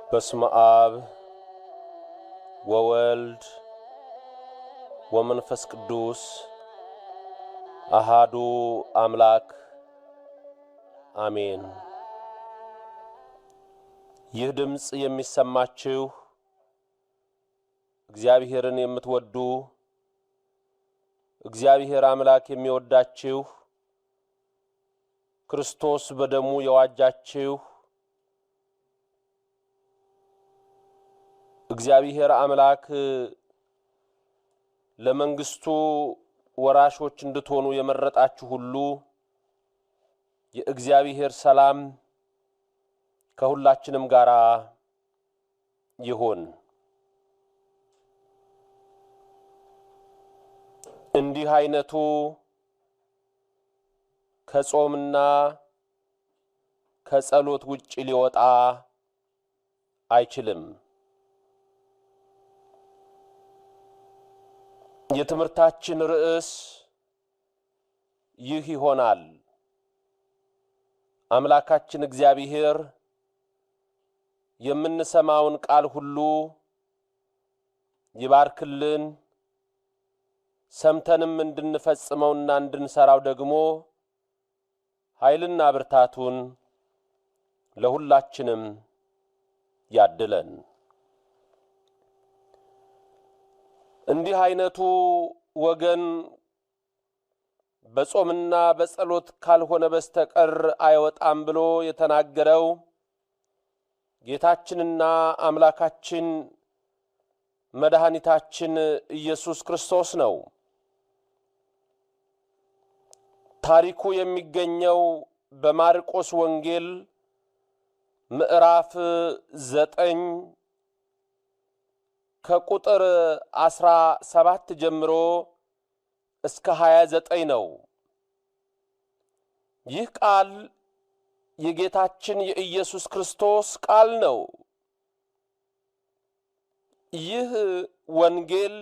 በስመ አብ ወወልድ ወመንፈስ ቅዱስ አሃዱ አምላክ አሜን። ይህ ድምጽ የሚሰማችሁ እግዚአብሔርን የምትወዱ እግዚአብሔር አምላክ የሚወዳችሁ ክርስቶስ በደሙ የዋጃችሁ እግዚአብሔር አምላክ ለመንግስቱ ወራሾች እንድትሆኑ የመረጣችሁ ሁሉ የእግዚአብሔር ሰላም ከሁላችንም ጋር ይሁን። እንዲህ አይነቱ ከጾምና ከጸሎት ውጪ ሊወጣ አይችልም። የትምህርታችን ርዕስ ይህ ይሆናል። አምላካችን እግዚአብሔር የምንሰማውን ቃል ሁሉ ይባርክልን፣ ሰምተንም እንድንፈጽመውና እንድንሰራው ደግሞ ኃይልና ብርታቱን ለሁላችንም ያድለን። እንዲህ አይነቱ ወገን በጾምና በጸሎት ካልሆነ በስተቀር አይወጣም ብሎ የተናገረው ጌታችንና አምላካችን መድኃኒታችን ኢየሱስ ክርስቶስ ነው። ታሪኩ የሚገኘው በማርቆስ ወንጌል ምዕራፍ 9 ከቁጥር 17 ጀምሮ እስከ 29 ነው። ይህ ቃል የጌታችን የኢየሱስ ክርስቶስ ቃል ነው። ይህ ወንጌል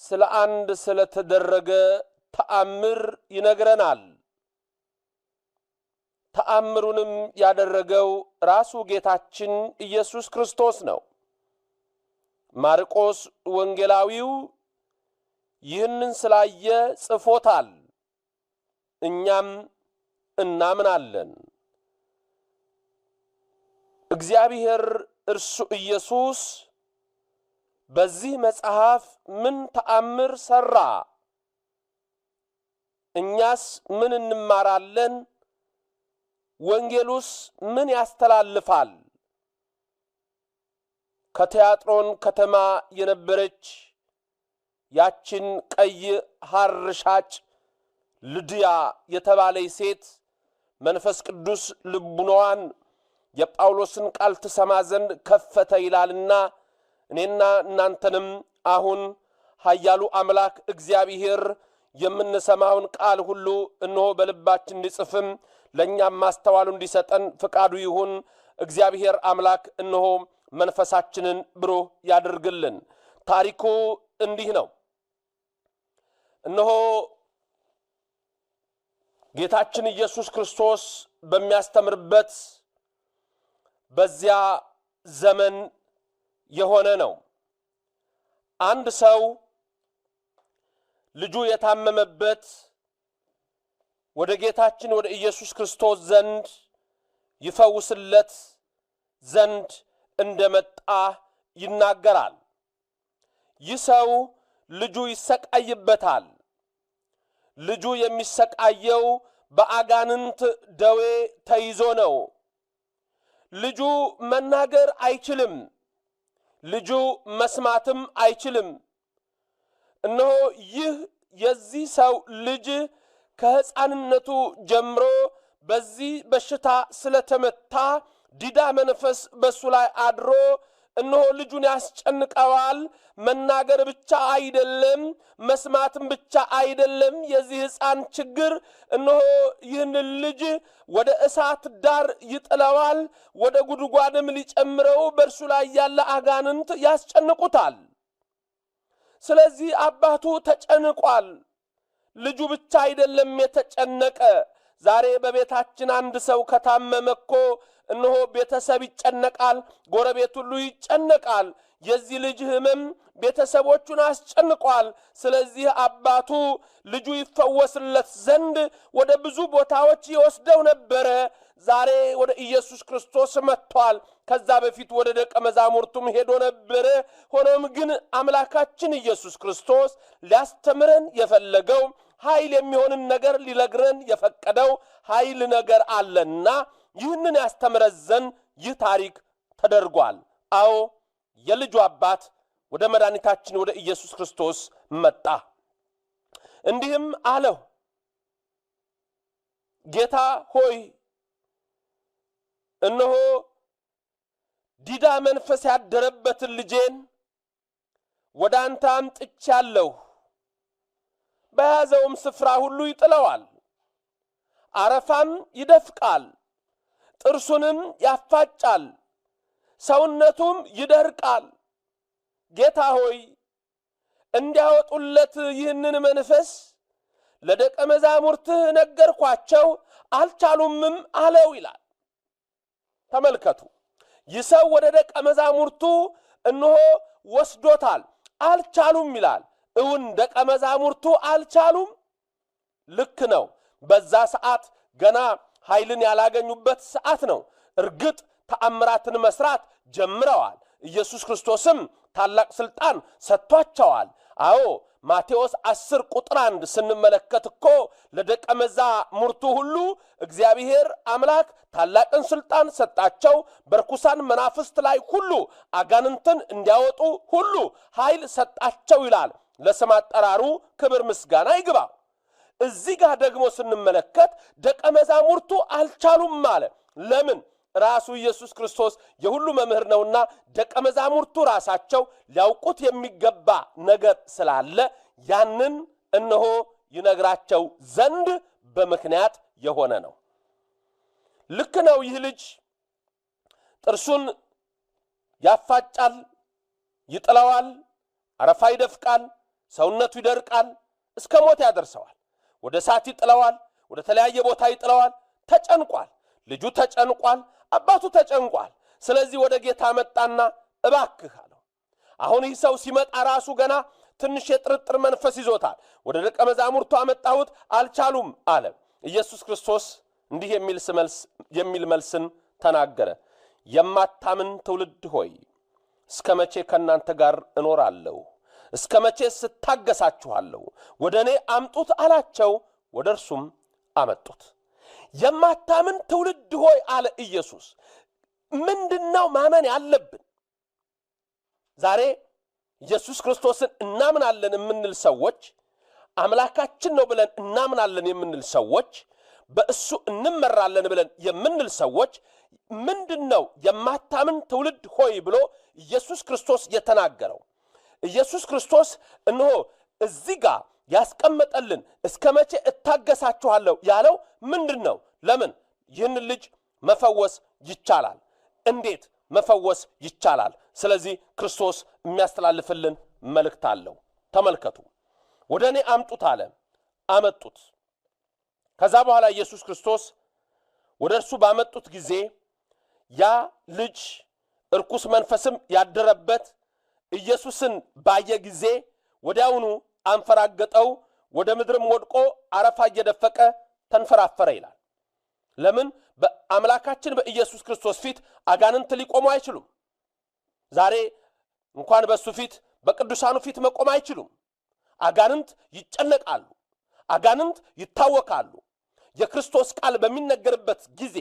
ስለ አንድ ስለተደረገ ተአምር ይነግረናል። ተአምሩንም ያደረገው ራሱ ጌታችን ኢየሱስ ክርስቶስ ነው። ማርቆስ ወንጌላዊው ይህንን ስላየ ጽፎታል። እኛም እናምናለን። እግዚአብሔር እርሱ ኢየሱስ በዚህ መጽሐፍ ምን ተአምር ሰራ? እኛስ ምን እንማራለን? ወንጌሉስ ምን ያስተላልፋል? ከቲያጥሮን ከተማ የነበረች ያችን ቀይ ሐር ሻጭ ልድያ የተባለች ሴት መንፈስ ቅዱስ ልቡናዋን የጳውሎስን ቃል ትሰማ ዘንድ ከፈተ ይላልና እኔና እናንተንም አሁን ኃያሉ አምላክ እግዚአብሔር የምንሰማውን ቃል ሁሉ እነሆ በልባችን እንዲጽፍም ለእኛም ማስተዋሉ እንዲሰጠን ፍቃዱ ይሁን። እግዚአብሔር አምላክ እነሆ መንፈሳችንን ብሩህ ያድርግልን። ታሪኩ እንዲህ ነው። እነሆ ጌታችን ኢየሱስ ክርስቶስ በሚያስተምርበት በዚያ ዘመን የሆነ ነው። አንድ ሰው ልጁ የታመመበት ወደ ጌታችን ወደ ኢየሱስ ክርስቶስ ዘንድ ይፈውስለት ዘንድ እንደመጣ ይናገራል። ይህ ሰው ልጁ ይሰቃይበታል። ልጁ የሚሰቃየው በአጋንንት ደዌ ተይዞ ነው። ልጁ መናገር አይችልም። ልጁ መስማትም አይችልም። እነሆ ይህ የዚህ ሰው ልጅ ከሕፃንነቱ ጀምሮ በዚህ በሽታ ስለተመታ ዲዳ መንፈስ በሱ ላይ አድሮ እነሆ ልጁን ያስጨንቀዋል። መናገር ብቻ አይደለም፣ መስማትም ብቻ አይደለም። የዚህ ሕፃን ችግር እነሆ ይህን ልጅ ወደ እሳት ዳር ይጥለዋል፣ ወደ ጉድጓድም ሊጨምረው በእርሱ ላይ ያለ አጋንንት ያስጨንቁታል። ስለዚህ አባቱ ተጨንቋል። ልጁ ብቻ አይደለም የተጨነቀ። ዛሬ በቤታችን አንድ ሰው ከታመመ እኮ እነሆ ቤተሰብ ይጨነቃል፣ ጎረቤት ሁሉ ይጨነቃል። የዚህ ልጅ ሕመም ቤተሰቦቹን አስጨንቋል። ስለዚህ አባቱ ልጁ ይፈወስለት ዘንድ ወደ ብዙ ቦታዎች ይወስደው ነበር። ዛሬ ወደ ኢየሱስ ክርስቶስ መጥቷል። ከዛ በፊት ወደ ደቀ መዛሙርቱም ሄዶ ነበር። ሆኖም ግን አምላካችን ኢየሱስ ክርስቶስ ሊያስተምረን የፈለገው ኃይል የሚሆንን ነገር ሊነግረን የፈቀደው ኃይል ነገር አለና ይህንን ያስተምረን ዘንድ ይህ ታሪክ ተደርጓል። አዎ የልጁ አባት ወደ መድኃኒታችን ወደ ኢየሱስ ክርስቶስ መጣ። እንዲህም አለው፣ ጌታ ሆይ እነሆ ዲዳ መንፈስ ያደረበትን ልጄን ወደ አንተ አምጥቻለሁ። በያዘውም ስፍራ ሁሉ ይጥለዋል፣ አረፋም ይደፍቃል፣ ጥርሱንም ያፋጫል፣ ሰውነቱም ይደርቃል። ጌታ ሆይ እንዲያወጡለት ይህንን መንፈስ ለደቀ መዛሙርትህ ነገርኳቸው፣ አልቻሉምም አለው ይላል። ተመልከቱ፣ ይህ ሰው ወደ ደቀ መዛሙርቱ እነሆ ወስዶታል፣ አልቻሉም ይላል። እውን ደቀ መዛሙርቱ አልቻሉም? ልክ ነው። በዛ ሰዓት ገና ኃይልን ያላገኙበት ሰዓት ነው። እርግጥ ተአምራትን መስራት ጀምረዋል። ኢየሱስ ክርስቶስም ታላቅ ስልጣን ሰጥቷቸዋል። አዎ ማቴዎስ 10 ቁጥር 1 ስንመለከት እኮ ለደቀ መዛሙርቱ ሁሉ እግዚአብሔር አምላክ ታላቅን ስልጣን ሰጣቸው፣ በርኩሳን መናፍስት ላይ ሁሉ አጋንንትን እንዲያወጡ ሁሉ ኃይል ሰጣቸው ይላል። ለስም አጠራሩ ክብር ምስጋና ይግባው። እዚህ ጋር ደግሞ ስንመለከት ደቀ መዛሙርቱ አልቻሉም ማለት ለምን? ራሱ ኢየሱስ ክርስቶስ የሁሉ መምህር ነውና ደቀ መዛሙርቱ ራሳቸው ሊያውቁት የሚገባ ነገር ስላለ ያንን እነሆ ይነግራቸው ዘንድ በምክንያት የሆነ ነው። ልክ ነው። ይህ ልጅ ጥርሱን ያፋጫል፣ ይጥለዋል፣ አረፋ ይደፍቃል፣ ሰውነቱ ይደርቃል፣ እስከ ሞት ያደርሰዋል። ወደ እሳት ይጥለዋል፣ ወደ ተለያየ ቦታ ይጥለዋል። ተጨንቋል። ልጁ ተጨንቋል፣ አባቱ ተጨንቋል። ስለዚህ ወደ ጌታ መጣና እባክህ አለው። አሁን ይህ ሰው ሲመጣ ራሱ ገና ትንሽ የጥርጥር መንፈስ ይዞታል። ወደ ደቀ መዛሙርቱ አመጣሁት፣ አልቻሉም አለ። ኢየሱስ ክርስቶስ እንዲህ የሚል መልስን ተናገረ። የማታምን ትውልድ ሆይ እስከ መቼ ከእናንተ ጋር እኖራለሁ? እስከ መቼ ስታገሳችኋለሁ? ወደ እኔ አምጡት አላቸው። ወደ እርሱም አመጡት። የማታምን ትውልድ ሆይ አለ ኢየሱስ። ምንድነው ማመን ያለብን? ዛሬ ኢየሱስ ክርስቶስን እናምናለን የምንል ሰዎች፣ አምላካችን ነው ብለን እናምናለን የምንል ሰዎች፣ በእሱ እንመራለን ብለን የምንል ሰዎች ምንድነው የማታምን ትውልድ ሆይ ብሎ ኢየሱስ ክርስቶስ የተናገረው? ኢየሱስ ክርስቶስ እነሆ እዚህ ጋር ያስቀመጠልን እስከ መቼ እታገሳችኋለሁ ያለው ምንድነው? ለምን ይህን ልጅ መፈወስ ይቻላል? እንዴት መፈወስ ይቻላል? ስለዚህ ክርስቶስ የሚያስተላልፍልን መልእክት አለው። ተመልከቱ። ወደ እኔ አምጡት አለ። አመጡት። ከዛ በኋላ ኢየሱስ ክርስቶስ ወደ እርሱ ባመጡት ጊዜ ያ ልጅ እርኩስ መንፈስም ያደረበት ኢየሱስን ባየ ጊዜ ወዲያውኑ አንፈራገጠው፣ ወደ ምድርም ወድቆ አረፋ እየደፈቀ ተንፈራፈረ ይላል። ለምን? በአምላካችን በኢየሱስ ክርስቶስ ፊት አጋንንት ሊቆሙ አይችሉም። ዛሬ እንኳን በሱ ፊት በቅዱሳኑ ፊት መቆም አይችሉም። አጋንንት ይጨነቃሉ፣ አጋንንት ይታወካሉ። የክርስቶስ ቃል በሚነገርበት ጊዜ፣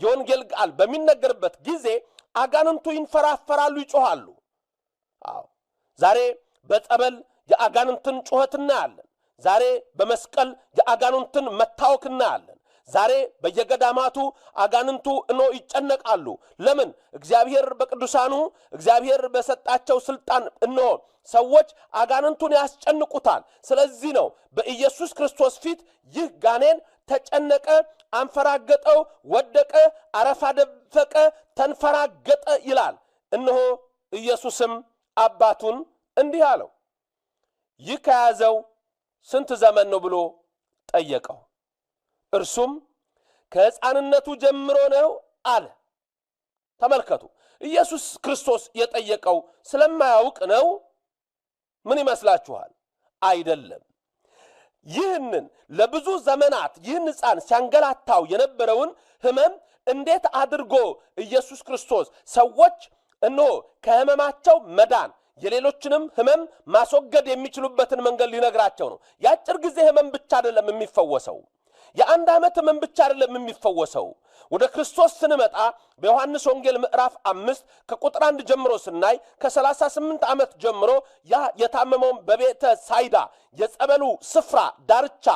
የወንጌል ቃል በሚነገርበት ጊዜ አጋንንቱ ይንፈራፈራሉ፣ ይጮሃሉ። አዎ ዛሬ በጸበል የአጋንንትን ጩኸት እናያለን። ዛሬ በመስቀል የአጋንንትን መታወክ እናያለን። ዛሬ በየገዳማቱ አጋንንቱ ይጨነቃሉ። ለምን? እግዚአብሔር በቅዱሳኑ እግዚአብሔር በሰጣቸው ስልጣን ሰዎች አጋንንቱን ያስጨንቁታል። ስለዚህ ነው በኢየሱስ ክርስቶስ ፊት ይህ ጋኔን ተጨነቀ፣ አንፈራገጠው፣ ወደቀ፣ አረፋ ደፈቀ፣ ተንፈራገጠ ይላል። ኢየሱስም አባቱን እንዲህ አለው፣ ይህ ከያዘው ስንት ዘመን ነው ብሎ ጠየቀው። እርሱም ከሕፃንነቱ ጀምሮ ነው አለ። ተመልከቱ ኢየሱስ ክርስቶስ የጠየቀው ስለማያውቅ ነው ምን ይመስላችኋል አይደለም ይህንን ለብዙ ዘመናት ይህን ሕፃን ሲያንገላታው የነበረውን ህመም እንዴት አድርጎ ኢየሱስ ክርስቶስ ሰዎች ከህመማቸው መዳን የሌሎችንም ህመም ማስወገድ የሚችሉበትን መንገድ ሊነግራቸው ነው ያጭር ጊዜ ህመም ብቻ አይደለም የሚፈወሰው የአንድ ዓመት ህመም ብቻ አይደለም የሚፈወሰው ወደ ክርስቶስ ስንመጣ በዮሐንስ ወንጌል ምዕራፍ 5 ከቁጥር 1 ጀምሮ ስናይ ከ38 ዓመት ጀምሮ ያ የታመመው በቤተ ሳይዳ የጸበሉ ስፍራ ዳርቻ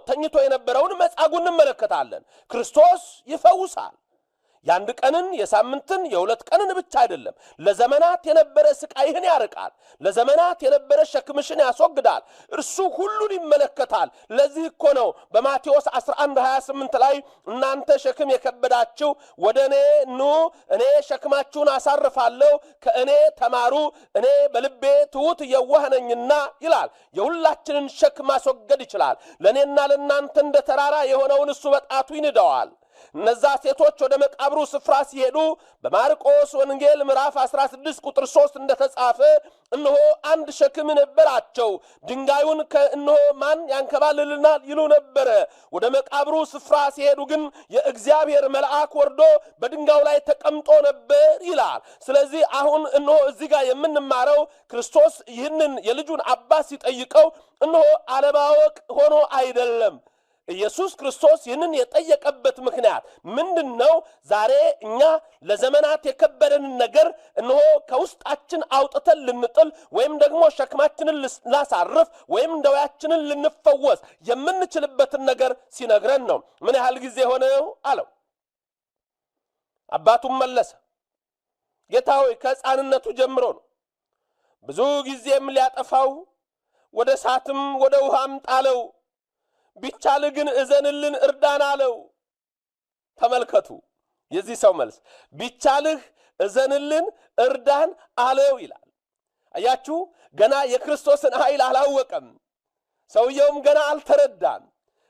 ተኝቶ የነበረውን መጻጉዕን እንመለከታለን ክርስቶስ ይፈውሳል ያንድ ቀንን የሳምንትን የሁለት ቀንን ብቻ አይደለም ለዘመናት የነበረ ስቃይህን ያርቃል ለዘመናት የነበረ ሸክምሽን ያስወግዳል እርሱ ሁሉን ይመለከታል ለዚህ እኮ ነው በማቴዎስ 11:28 ላይ እናንተ ሸክም የከበዳችሁ ወደኔ ኑ እኔ ሸክማችሁን አሳርፋለሁ ከእኔ ተማሩ እኔ በልቤ ትሑት የዋህ ነኝና ይላል የሁላችንን ሸክም ማስወገድ ይችላል ለኔና ለናንተ እንደ ተራራ የሆነውን እሱ በጣቱ ይንደዋል እነዛ ሴቶች ወደ መቃብሩ ስፍራ ሲሄዱ በማርቆስ ወንጌል ምዕራፍ 16 ቁጥር 3 እንደተጻፈ እነሆ አንድ ሸክም ነበራቸው ድንጋዩን ከእነሆ ማን ያንከባልልናል ይሉ ነበር ወደ መቃብሩ ስፍራ ሲሄዱ ግን የእግዚአብሔር መልአክ ወርዶ በድንጋዩ ላይ ተቀምጦ ነበር ይላል ስለዚህ አሁን እነሆ እዚህ ጋር የምንማረው ክርስቶስ ይህንን የልጁን አባት ሲጠይቀው እነሆ አለማወቅ ሆኖ አይደለም ኢየሱስ ክርስቶስ ይህንን የጠየቀበት ምክንያት ምንድነው ዛሬ እኛ ለዘመናት የከበደን ነገር እነሆ ከውስጣችን አውጥተን ልንጥል ወይም ደግሞ ሸክማችንን ላሳርፍ ወይም ደዌያችንን ልንፈወስ የምንችልበትን ነገር ሲነግረን ነው ምን ያህል ጊዜ ሆነው አለው አባቱም መለሰ ጌታ ሆይ ከሕፃንነቱ ጀምሮ ነው ብዙ ጊዜም ሊያጠፋው ወደ እሳትም ወደ ውሃም ጣለው ቢቻል ግን እዘንልን እርዳን አለው ተመልከቱ የዚህ ሰው መልስ ቢቻልህ እዘንልን እርዳን አለው ይላል አያችሁ ገና የክርስቶስን ኃይል አላወቀም ሰውየውም ገና አልተረዳም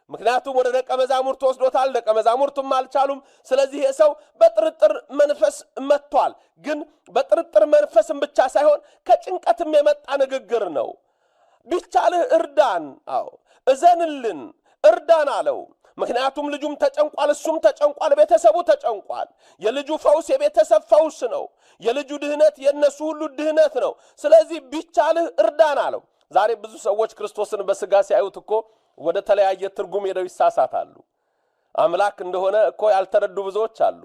ምክንያቱም ወደ ደቀ መዛሙርቱ ወስዶታል ደቀ መዛሙርቱም አልቻሉም ስለዚህ የሰው በጥርጥር መንፈስ መጥቷል ግን በጥርጥር መንፈስም ብቻ ሳይሆን ከጭንቀትም የመጣ ንግግር ነው ቢቻልህ እርዳን እዘንልን እርዳን አለው ምክንያቱም ልጁም ተጨንቋል እሱም ተጨንቋል ቤተሰቡ ተጨንቋል የልጁ ፈውስ የቤተሰብ ፈውስ ነው የልጁ ድህነት የነሱ ሁሉ ድህነት ነው ስለዚህ ቢቻልህ እርዳን አለው ዛሬ ብዙ ሰዎች ክርስቶስን በስጋ ሲያዩት እኮ ወደ ተለያየ ትርጉም ሄደው ይሳሳታሉ አምላክ እንደሆነ እኮ ያልተረዱ ብዙዎች አሉ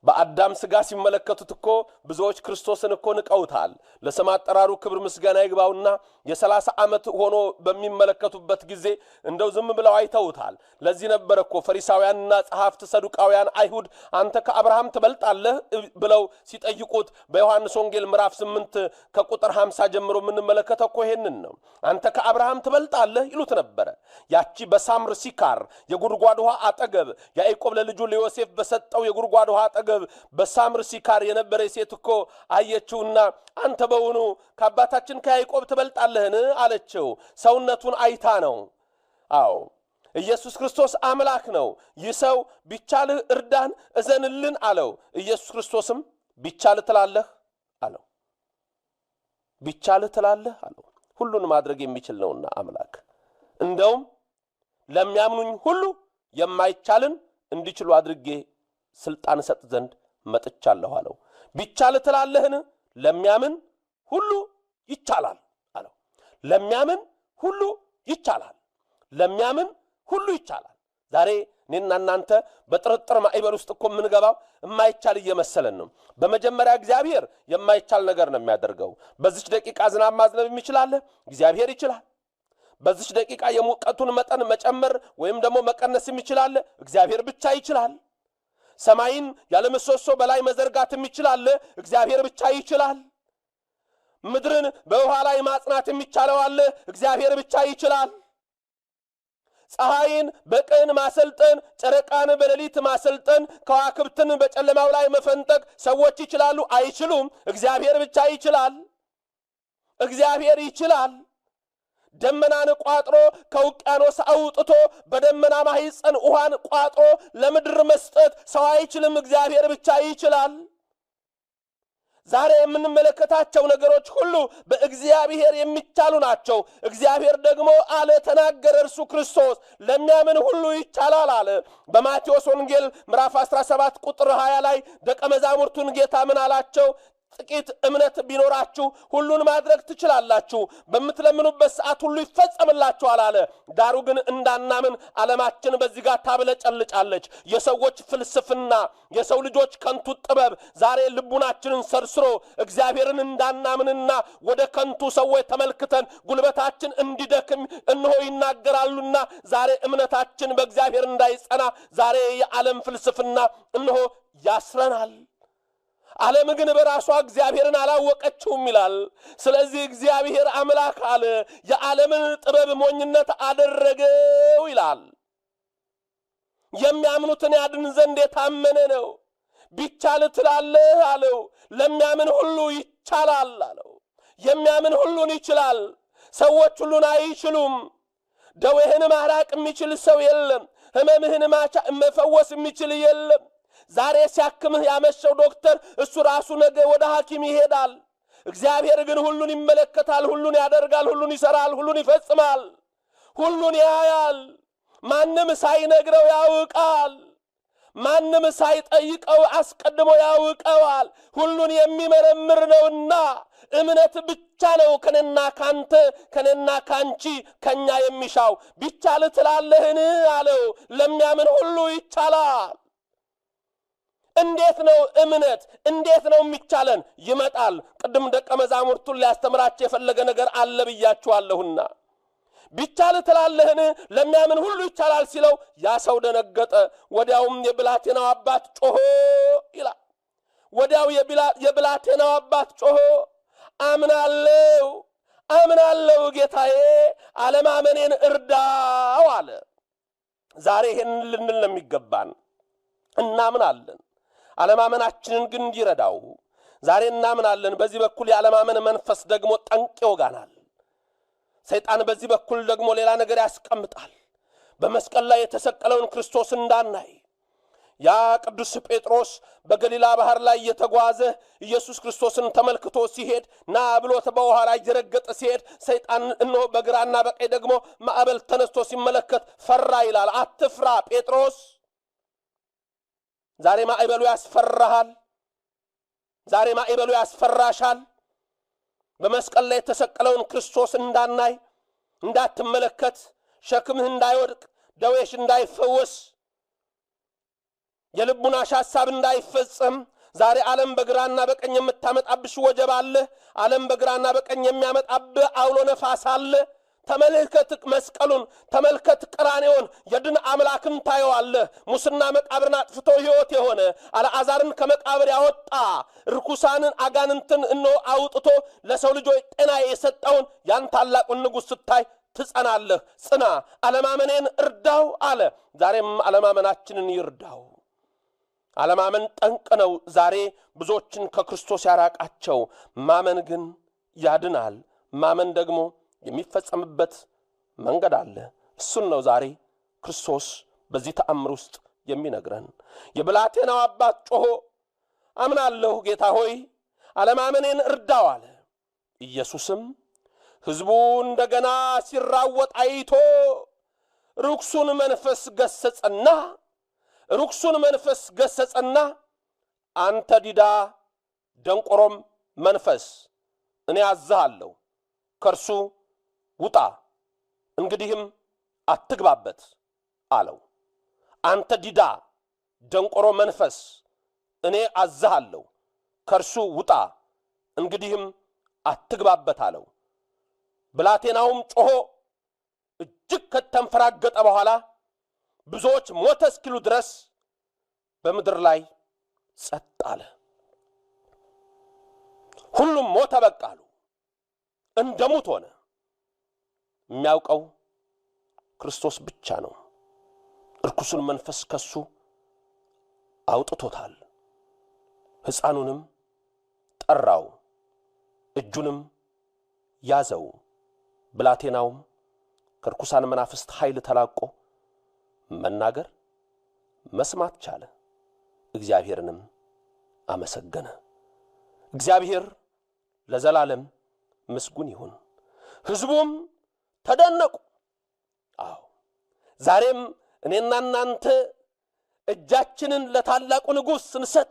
በአዳም ስጋ ሲመለከቱት እኮ ብዙዎች ክርስቶስን እኮ ንቀውታል ለስም አጠራሩ ክብር ምስጋና ይግባውና የ30 ዓመት ሆኖ በሚመለከቱበት ጊዜ እንደው ዝም ብለው አይተውታል ለዚህ ነበር እኮ ፈሪሳውያንና ጸሐፍት ሰዱቃውያን አይሁድ አንተ ከአብርሃም ትበልጣለህ ብለው ሲጠይቁት በዮሐንስ ወንጌል ምዕራፍ 8 ከቁጥር 50 ጀምሮ የምንመለከተው እኮ ይሄንን ነው አንተ ከአብርሃም ትበልጣለህ ይሉት ነበር ያቺ በሳምር ሲካር የጉድጓድ ውሃ አጠገብ ያዕቆብ ለልጁ ለዮሴፍ በሰጠው የጉድጓድ ውሃ አጠገብ በሳምር ሲካር የነበረ ሴት እኮ አየችውና አንተ በውኑ ከአባታችን ከያዕቆብ ትበልጣለህን አለችው ሰውነቱን አይታ ነው ኢየሱስ ክርስቶስ አምላክ ነው ይሰው ቢቻልህ እርዳን እዘንልን አለው ኢየሱስ ክርስቶስም ቢቻልህ ትላለህ አለው ቢቻልህ ትላለህ አለው ሁሉን ማድረግ የሚችል ነውና አምላክ እንደውም ለሚያምኑኝ ሁሉ የማይቻልን እንዲችሉ አድርጌ ስልጣን ሰጥ ዘንድ መጥቻለሁ አለው ቢቻልህ ትላለህን ለሚያምን ሁሉ ይቻላል አለው ለሚያምን ሁሉ ይቻላል ለሚያምን ሁሉ ይቻላል ዛሬ እኔና እናንተ በጥርጥር ማዕበል ውስጥ እኮ ምንገባው የማይቻል እየመሰለን ነው በመጀመሪያ እግዚአብሔር የማይቻል ነገር ነው የሚያደርገው በዚች ደቂቃ ዝናብ ማዝነብ ይችላል እግዚአብሔር ይችላል በዚች ደቂቃ የሙቀቱን መጠን መጨመር ወይም ደግሞ መቀነስ ይችላል እግዚአብሔር ብቻ ይችላል ሰማይን ያለ ምሰሶ በላይ መዘርጋት ይችላል እግዚአብሔር ብቻ ይችላል ምድርን በውሃ ላይ ማጽናት የሚቻለው አለ እግዚአብሔር ብቻ ይችላል ፀሐይን በቀን ማሰልጠን ጨረቃን በሌሊት ማሰልጠን ከዋክብትን በጨለማው ላይ መፈንጠቅ ሰዎች ይችላሉ አይችሉም እግዚአብሔር ብቻ ይችላል እግዚአብሔር ይችላል ደመናን ቋጥሮ ከውቅያኖስ አውጥቶ በደመና ማህፀን ውሃን ቋጥሮ ለምድር መስጠት ሰው አይችልም፣ እግዚአብሔር ብቻ ይችላል። ዛሬ የምንመለከታቸው ነገሮች ሁሉ በእግዚአብሔር የሚቻሉ ናቸው። እግዚአብሔር ደግሞ አለ ተናገረ፣ እርሱ ክርስቶስ ለሚያምን ሁሉ ይቻላል አለ። በማቴዎስ ወንጌል ምዕራፍ 17 ቁጥር 20 ላይ ደቀ መዛሙርቱን ጌታ ምን አላቸው? ጥቂት እምነት ቢኖራችሁ ሁሉን ማድረግ ትችላላችሁ፣ በምትለምኑበት ሰዓት ሁሉ ይፈጸምላችኋል አለ። ዳሩ ግን እንዳናምን ዓለማችን በዚህ ጋር ታብለጨልጫለች። የሰዎች ፍልስፍና፣ የሰው ልጆች ከንቱ ጥበብ ዛሬ ልቡናችንን ሰርስሮ እግዚአብሔርን እንዳናምንና ወደ ከንቱ ሰዎች ተመልክተን ጉልበታችን እንዲደክም እነሆ ይናገራሉና ዛሬ እምነታችን በእግዚአብሔር እንዳይጸና ዛሬ የዓለም ፍልስፍና እነሆ ያስረናል። ዓለም ግን በራሷ እግዚአብሔርን አላወቀችውም ይላል። ስለዚህ እግዚአብሔር አምላክ አለ የዓለምን ጥበብ ሞኝነት አደረገው ይላል። የሚያምኑትን ያድን ዘንድ የታመነ ነው። ቢቻል ትላለህ አለው። ለሚያምን ሁሉ ይቻላል አለው። የሚያምን ሁሉን ይችላል። ሰዎች ሁሉን አይችሉም። ደዌህን ማራቅ የሚችል ሰው የለም። ህመምህን መፈወስ የሚችል የለም። ዛሬ ሲያክምህ ያመሸው ዶክተር እሱ ራሱ ነገ ወደ ሐኪም ይሄዳል። እግዚአብሔር ግን ሁሉን ይመለከታል፣ ሁሉን ያደርጋል፣ ሁሉን ይሰራል፣ ሁሉን ይፈጽማል፣ ሁሉን ያያል። ማንም ሳይነግረው ያውቃል። ማንም ሳይጠይቀው አስቀድሞ ያውቀዋል። ሁሉን የሚመረምር ነውና እምነት ብቻ ነው ከነና ካንተ ከነና ካንቺ ከኛ የሚሻው። ቢቻል ትላለህን አለው። ለሚያምን ሁሉ ይቻላል። እንዴት ነው እምነት? እንዴት ነው የሚቻለን? ይመጣል። ቅድም ደቀ መዛሙርቱን ሊያስተምራቸው የፈለገ ነገር አለ ብያችኋለሁና ቢቻል ትላለህን ለሚያምን ሁሉ ይቻላል ሲለው ያ ሰው ደነገጠ። ወዲያውም የብላቴናው አባት ጮሆ ይላል። ወዲያው የብላቴናው አባት ጮሆ አምናለሁ ጌታዬ፣ አለማመኔን እርዳው አለ። ዛሬ ይሄን ልንል ነው የሚገባን። እናምናለን፣ አለማመናችንን ግን ይረዳው። ዛሬ እናምናለን። በዚህ በኩል የዓለማመን መንፈስ ደግሞ ጠንቅ ይወጋናል። ሰይጣን በዚህ በኩል ደግሞ ሌላ ነገር ያስቀምጣል። በመስቀል ላይ የተሰቀለውን ክርስቶስ እንዳናይ ያ ቅዱስ ጴጥሮስ በገሊላ ባህር ላይ የተጓዘ ኢየሱስ ክርስቶስን ተመልክቶ ሲሄድ ና ብሎት በውሃ ላይ እየረገጠ ሲሄድ ሰይጣን እነሆ በግራና በቀኝ ደግሞ ማዕበል ተነስቶ ሲመለከት ፈራ ይላል። አትፍራ ጴጥሮስ፣ ዛሬ ማዕበሉ ያስፈራሃል። ዛሬ ማዕበሉ ያስፈራሻል። በመስቀል ላይ የተሰቀለውን ክርስቶስ እንዳናይ፣ እንዳትመለከት፣ ሸክምህ እንዳይወድቅ፣ ደዌሽ እንዳይፈወስ፣ የልቡናሽ ሐሳብ እንዳይፈጸም ዛሬ ዓለም በግራና በቀኝ የምታመጣብሽ ወጀብ አለ። ዓለም በግራና በቀኝ የሚያመጣብህ አውሎ ነፋስ አለ። ተመልከት መስቀሉን፣ ተመልከት ቀራንዮን፣ የድን አምላክን ታየዋለህ። ሙስና መቃብርን አጥፍቶ ሕይወት የሆነ አልዓዛርን ከመቃብር ያወጣ ርኩሳንን አጋንንትን እነሆ አውጥቶ ለሰው ልጆች ጤና የሰጠውን ያን ታላቁን ንጉሥ ስታይ ትጸናለህ። ጽና፣ አለማመኔን እርዳው አለ። ዛሬም አለማመናችንን ይርዳው። አለማመን ጠንቅ ነው። ዛሬ ብዙዎችን ከክርስቶስ ያራቃቸው። ማመን ግን ያድናል። ማመን ደግሞ የሚፈጸምበት መንገድ አለ። እሱን ነው ዛሬ ክርስቶስ በዚህ ተአምር ውስጥ የሚነግረን። የብላቴናው አባት ጮሆ አምናለሁ ጌታ ሆይ አለማመኔን እርዳው አለ። ኢየሱስም ሕዝቡ እንደገና ሲራወጥ አይቶ ርኩሱን መንፈስ ገሰጸና አንተ ዲዳ ደንቆሮም መንፈስ እኔ አዝሃለሁ፣ ከርሱ ውጣ፣ እንግዲህም አትግባበት አለው። አንተ ዲዳ ደንቆሮ መንፈስ እኔ አዝሃለሁ፣ ከርሱ ውጣ፣ እንግዲህም አትግባበት አለው። ብላቴናውም ጮሆ እጅግ ከተንፈራገጠ በኋላ ብዙዎች ሞተ እስኪሉ ድረስ በምድር ላይ ጸጥ አለ። ሁሉም ሞተ በቃ አሉ። እንደሙት ሆነ። የሚያውቀው ክርስቶስ ብቻ ነው። ርኩሱን መንፈስ ከሱ አውጥቶታል። ሕፃኑንም ጠራው፣ እጁንም ያዘው። ብላቴናውም ከርኩሳን መናፍስት ኃይል ተላቆ መናገር መስማት ቻለ። እግዚአብሔርንም አመሰገነ። እግዚአብሔር ለዘላለም ምስጉን ይሁን። ሕዝቡም ተደነቁ። አዎ ዛሬም እኔና እናንተ እጃችንን ለታላቁ ንጉሥ ስንሰጥ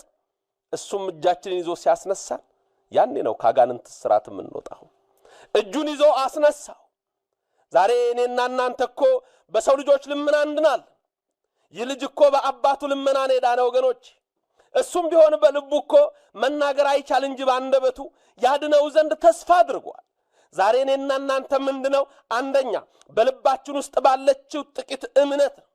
እሱም እጃችንን ይዞ ሲያስነሳን ያኔ ነው ከአጋንንት እስራት የምንወጣው። እጁን ይዞ አስነሳው። ዛሬ እኔና እናንተ እኮ በሰው ልጆች ልመና እንድናል። ይህ ልጅ እኮ በአባቱ ልመና ነው የዳነ ወገኖች። እሱም ቢሆን በልቡ እኮ መናገር አይቻል እንጂ ባንደበቱ ያድነው ዘንድ ተስፋ አድርጓል። ዛሬ እኔና እናንተ ምንድነው? አንደኛ በልባችን ውስጥ ባለችው ጥቂት እምነት ነው።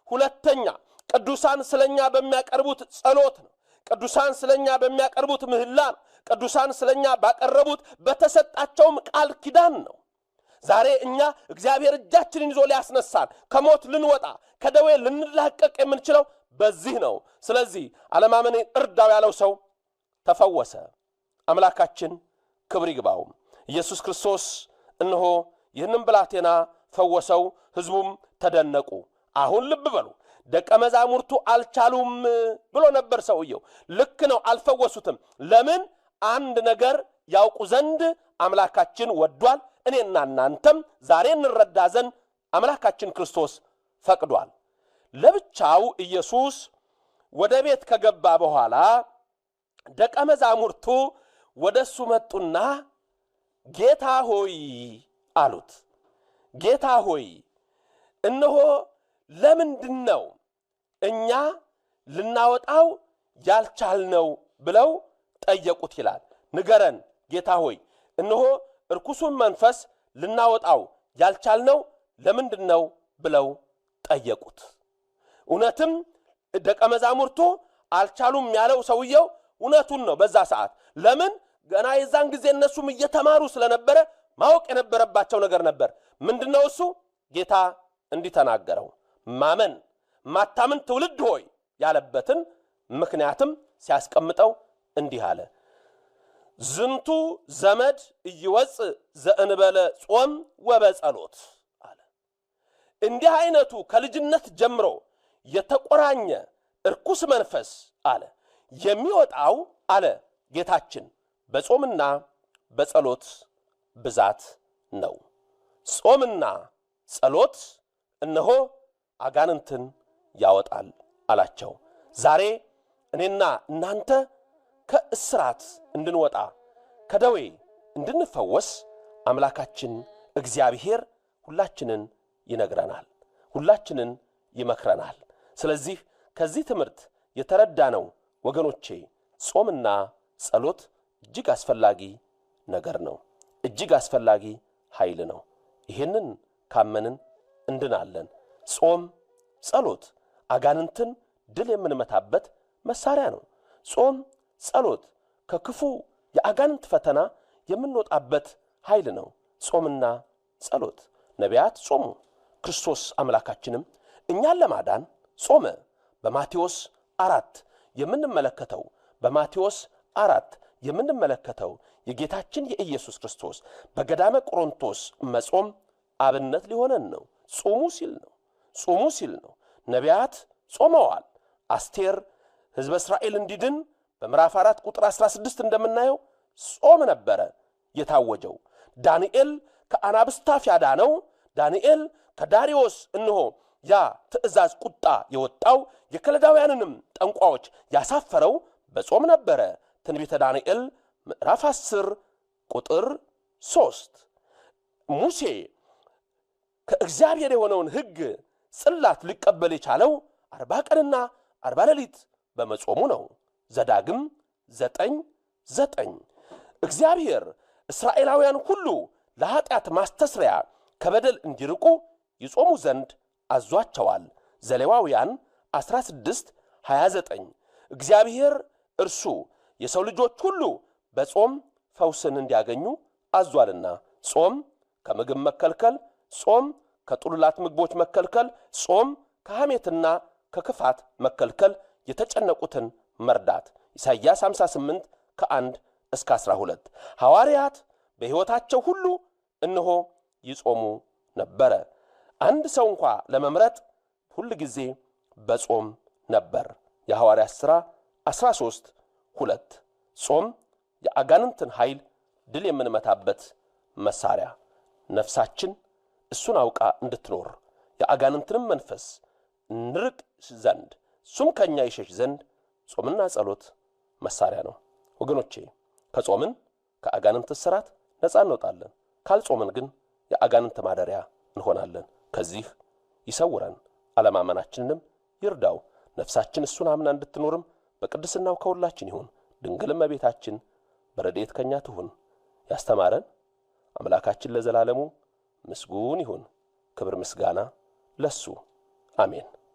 ሁለተኛ ቅዱሳን ስለኛ በሚያቀርቡት ጸሎት ነው። ቅዱሳን ስለኛ በሚያቀርቡት ምህላ ነው። ቅዱሳን ስለኛ ባቀረቡት በተሰጣቸውም ቃል ኪዳን ነው። ዛሬ እኛ እግዚአብሔር እጃችንን ይዞ ሊያስነሳን ከሞት ልንወጣ ከደዌ ልንላቀቅ የምንችለው በዚህ ነው። ስለዚህ አለማመኔን እርዳው ያለው ሰው ተፈወሰ። አምላካችን ክብር ይግባው። ኢየሱስ ክርስቶስ እነሆ ይህንን ብላቴና ፈወሰው፣ ሕዝቡም ተደነቁ። አሁን ልብ በሉ፣ ደቀ መዛሙርቱ አልቻሉም ብሎ ነበር ሰውየው። ልክ ነው፣ አልፈወሱትም። ለምን? አንድ ነገር ያውቁ ዘንድ አምላካችን ወዷል። እኔና እናንተም ዛሬ እንረዳ ዘንድ አምላካችን ክርስቶስ ፈቅዷል። ለብቻው ኢየሱስ ወደ ቤት ከገባ በኋላ ደቀ መዛሙርቱ ወደሱ መጡና ጌታ ሆይ አሉት። ጌታ ሆይ እነሆ ለምንድነው እኛ ልናወጣው ያልቻልነው ብለው ጠየቁት ይላል። ንገረን ጌታ ሆይ እነሆ እርኩሱን መንፈስ ልናወጣው ያልቻልነው ለምንድነው ብለው ጠየቁት። እውነትም ደቀ መዛሙርቱ አልቻሉም ያለው ሰውየው እውነቱን ነው በዛ ሰዓት። ለምን? ገና የዛን ጊዜ እነሱም እየተማሩ ስለነበረ ማወቅ የነበረባቸው ነገር ነበር። ምንድነው እሱ? ጌታ እንዲህ ተናገረው። ማመን ማታምን ትውልድ ሆይ ያለበትን ምክንያትም ሲያስቀምጠው እንዲህ አለ። ዝንቱ ዘመድ እይወፅ ዘእንበለ ጾም ወበጸሎት አለ። እንዲህ አይነቱ ከልጅነት ጀምሮ የተቆራኘ እርኩስ መንፈስ አለ የሚወጣው አለ ጌታችን በጾምና በጸሎት ብዛት ነው። ጾምና ጸሎት እነሆ አጋንንትን ያወጣል አላቸው። ዛሬ እኔና እናንተ ከእስራት እንድንወጣ ከደዌ እንድንፈወስ አምላካችን እግዚአብሔር ሁላችንን ይነግረናል፣ ሁላችንን ይመክረናል። ስለዚህ ከዚህ ትምህርት የተረዳነው ወገኖቼ ጾምና ጸሎት እጅግ አስፈላጊ ነገር ነው። እጅግ አስፈላጊ ኃይል ነው። ይሄንን ካመንን እንድናለን። ጾም ጸሎት አጋንንትን ድል የምንመታበት መሳሪያ ነው። ጾም ጸሎት ከክፉ የአጋንንት ፈተና የምንወጣበት ኃይል ነው። ጾምና ጸሎት ነቢያት ጾሙ፣ ክርስቶስ አምላካችንም እኛን ለማዳን ጾመ። በማቴዎስ 4 የምንመለከተው የጌታችን የኢየሱስ ክርስቶስ በገዳመ ቆሮንቶስ መጾም አብነት ሊሆነን ነው። ጾሙ ሲል ነው። ነቢያት ጾመዋል። አስቴር ሕዝበ እስራኤል እንዲድን በምዕራፍ 4 ቁጥር 16 እንደምናየው ጾም ነበረ የታወጀው። ዳንኤል ከአናብስት አፍ ያዳነው፣ ዳንኤል ከዳሪዮስ እነሆ ያ ትእዛዝ ቁጣ የወጣው የከለዳውያንንም ጠንቋዎች ያሳፈረው በጾም ነበረ። ትንቢተ ዳንኤል ምዕራፍ 10 ቁጥር 3 ሙሴ ከእግዚአብሔር የሆነውን ሕግ ጽላት ሊቀበል የቻለው 40 ቀንና 40 ሌሊት በመጾሙ ነው። ዘዳግም 9:9 እግዚአብሔር እስራኤላውያን ሁሉ ለኃጢአት ማስተስሪያ ከበደል እንዲርቁ ይጾሙ ዘንድ አዟቸዋል። ዘሌዋውያን 16:29 እግዚአብሔር እርሱ የሰው ልጆች ሁሉ በጾም ፈውስን እንዲያገኙ አዟልና። ጾም ከምግብ መከልከል፣ ጾም ከጥሉላት ምግቦች መከልከል፣ ጾም ከሐሜትና ከክፋት መከልከል፣ የተጨነቁትን መርዳት። ኢሳይያስ 58:1-12 ሐዋርያት በሕይወታቸው ሁሉ እነሆ ይጾሙ ነበረ። አንድ ሰው እንኳ ለመምረጥ ሁል ጊዜ በጾም ነበር። የሐዋርያት ሥራ 13:2 ጾም የአጋንንትን ኃይል ድል የምንመታበት መሳሪያ፣ ነፍሳችን እሱን አውቃ እንድትኖር የአጋንንትንም መንፈስ እንርቅ ዘንድ እሱም ከኛ ይሸሽ ዘንድ ጾምና ጸሎት መሳሪያ ነው። ወገኖቼ ከጾምን ከአጋንንት እስራት ነፃ እንወጣለን። ካልጾምን ግን የአጋንንት ማደሪያ እንሆናለን። ከዚህ ይሰውረን፣ አለማመናችንንም ይርዳው። ነፍሳችን እሱን አምና እንድትኖርም በቅድስናው ከሁላችን ይሁን። ድንግል እመቤታችን በረድኤት ከኛ ትሁን። ያስተማረን አምላካችን ለዘላለሙ ምስጉን ይሁን። ክብር ምስጋና ለሱ አሜን።